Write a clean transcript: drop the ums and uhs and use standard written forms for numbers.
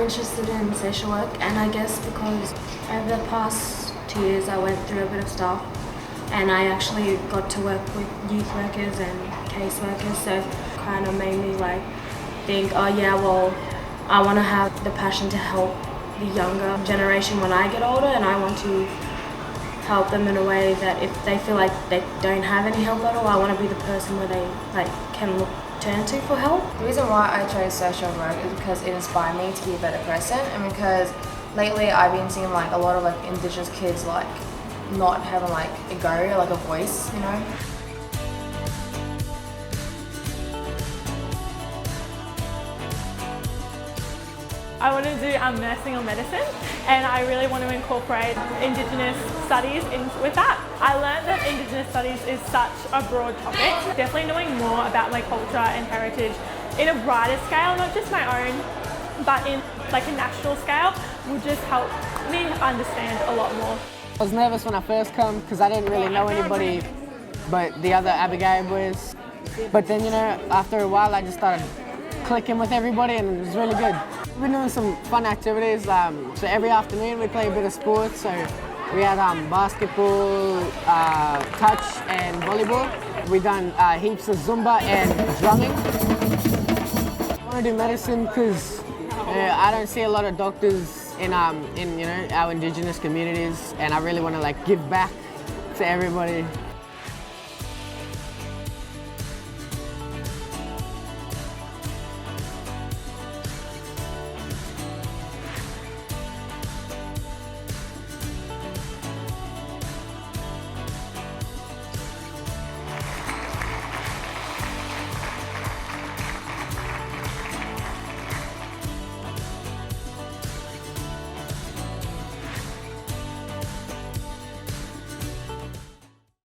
interested in social work, and I guess because over the past 2 years I went through a bit of stuff and I actually got to work with youth workers and caseworkers, so kind of made me like think, oh yeah, well I want to have the passion to help the younger generation when I get older, and I want to help them in a way that if they feel like they don't have any help at all, I want to be the person where they can turn to for help. The reason why I chose social work is because it inspired me to be a better person, and because lately I've been seeing like a lot of like Indigenous kids like not having like a go or like a voice, you know. I want to do nursing or medicine, and I really want to incorporate Indigenous studies with that. I learned that Indigenous studies is such a broad topic. Definitely knowing more about my culture and heritage in a brighter scale, not just my own, but in like a national scale, will just help me understand a lot more. I was nervous when I first come because I didn't really know anybody but the other Abigail boys. But then, you know, after a while I just started clicking with everybody and it was really good. We've been doing some fun activities, so every afternoon we play a bit of sports. So we had basketball, touch and volleyball. We've done heaps of Zumba and drumming. I want to do medicine because I don't see a lot of doctors in you know, our Indigenous communities, and I really want to like give back to everybody.